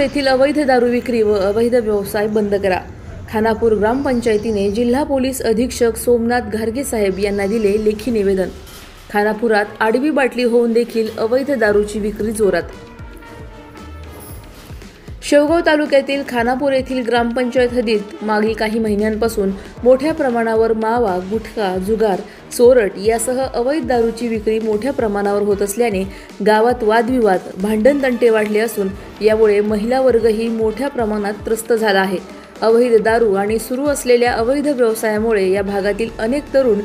येथील अवैध दारू विक्री व अवैध व्यवसाय बंद करा। खानापूर ग्रामपंचायतीने जिल्हा पोलीस अधीक्षक सोमनाथ घारगे साहेब यांना दिले लेखी निवेदन। खानापुरात आडवी बाटली होऊन देखील अवैध दारूची विक्री जोरात। शेवगाव तालुक्यातील खानापूर येथील ग्रामपंचायत हद्दीत मागील काही महिन्यांपासून मोठ्या प्रमाणावर मावा, गुटखा, जुगार, चोरट यासह अवैध दारूची विक्री मोठ्या प्रमाणावर होत असल्याने गावात वादविवाद, भांडणतंटे वाढले असून यामुळे महिला वर्गही मोठ्या प्रमाणात त्रस्त झाला आहे। अवैध दारू आणि सुरू असलेल्या अवैध व्यवसायामुळे या भागातील अनेक तरुण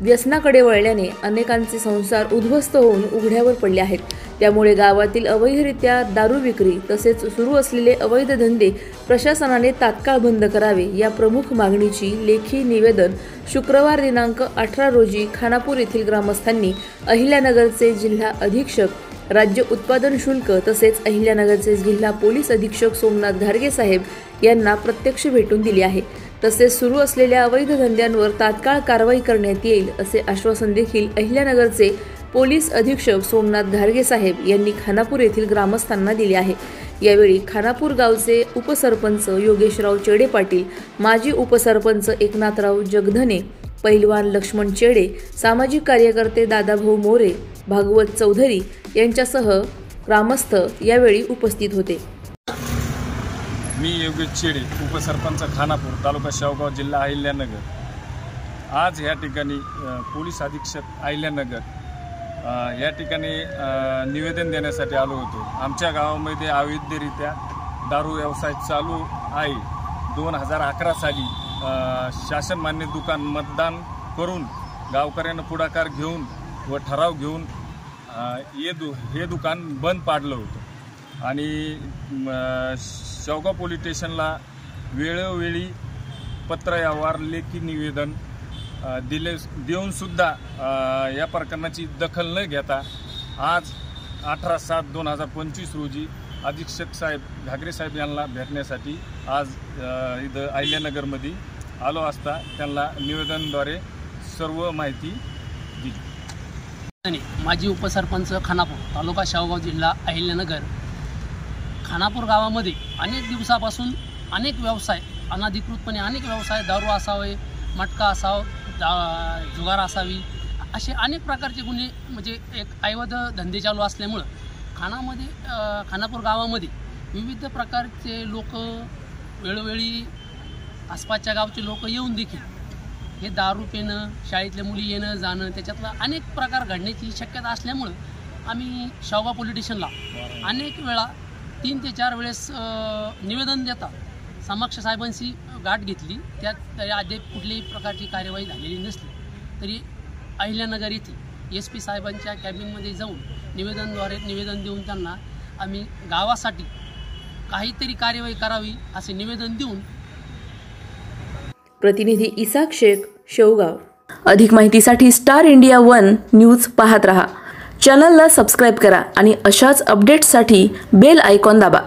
व्यसनाकडे वळल्याने अनेकांचे संसार उद्ध्वस्त होऊन उघड्यावर पडले आहेत। त्यामुळे गावातील अवैधरित्या दारू विक्री तसेच सुरू असलेले अवैध धंदे प्रशासनाने तात्काळ बंद करावे या प्रमुख मागणीची लेखी निवेदन शुक्रवार दिनांक 18 रोजी खानापूर येथील ग्रामस्थांनी अहिल्यानगरचे जिल्हा अधीक्षक, राज्य उत्पादन शुल्क तसेच अहिल्यानगरचे जिल्हा पोलीस अधीक्षक सोमनाथ घारगे साहेब यांना प्रत्यक्ष भेटून दिली आहे। तसेच सुरू असलेल्या अवैध धंद्यांवर तात्काळ कारवाई करण्यात येईल असे आश्वासन देखील अहिल्यानगरचे पोलीस अधीक्षक सोमनाथ घारगे साहेब यांनी खानापूर येथील ग्रामस्थांना दिले आहे। यावेळी खानापूर गावचे उपसरपंच योगेशराव चेडे पाटील, माजी उपसरपंच एकनाथराव जगधने, पैलवान लक्ष्मण चेडे, सामाजिक कार्यकर्ते दादाभाऊ मोरे, भागवत चौधरी यांच्यासह ग्रामस्थ यावेळी उपस्थित होते। मी योगेश चेडे, उपसरपंच खानापूर, तालुका शेवगाव, जिल्हा अहिल्यानगर। आज या ठिकाणी पोलीस अधीक्षक अहिल्यानगर या ठिकाणी निवेदन देण्यासाठी आलो होतो। आमच्या गावामध्ये अवैधरित्या दारू व्यवसाय चालू आहे। 2011 साली शासन मान्य दुकान मतदान करून गावकऱ्यांना पुढाकार घेऊन व ठराव घेऊन हे दुकान बंद पाडलं होतं आणि शेवगाव पोलीस स्टेशनला वेळोवेळी पत्र व्यवहार, लेखी निवेदन देऊन सुद्धा या प्रकरणाची दखल न घेता आज 18/7/2025 रोजी अधीक्षक साहेब घागरे साहेब यांना भेटण्यासाठी आज इथं अहिल्यानगरमध्ये आलो असता त्यांना निवेदनाद्वारे सर्व माहिती दिली। माजी उपसरपंच खानापूर, तालुका शेवगाव, जिल्हा अहिल्यानगर। खानापूर गावामध्ये अनेक दिवसापासून अनेक व्यवसाय, अनधिकृतपणे अनेक व्यवसाय, दारू असावे, मटका असावा, जुगार असावी, असे अनेक प्रकारचे गुन्हे म्हणजे एक अवैध धंदे चालू असल्यामुळं खानापूर गावामध्ये विविध प्रकारचे लोक वेळोवेळी आसपासच्या गावचे लोक येऊन देखील हे दारू पिणं, शाळेतल्या मुली येणं जाणं, त्याच्यातलं अनेक प्रकार घडण्याची शक्यता असल्यामुळं आम्ही शेवगाव पोलीस स्टेशनला अनेक वेळा 3 ते 4 वेळेस निवेदन देता समक्ष साहेबांशी गाठ घेतली। त्यात अद्याप कुठल्याही प्रकारची कार्यवाही झालेली नसली तरी अहिल्यानगर येथे SP साहेबांच्या कॅबिनमध्ये जाऊन निवेदन देऊन त्यांना आम्ही गावासाठी काहीतरी कार्यवाही करावी असे निवेदन देऊन। प्रतिनिधी इसाक शेख, शेवगाव। अधिक माहितीसाठी स्टार इंडिया 1 न्यूज पाहत रहा। चॅनलला सबस्क्राइब करा आणि अशाच अपडेट्ससाठी बेल आयकॉन दाबा।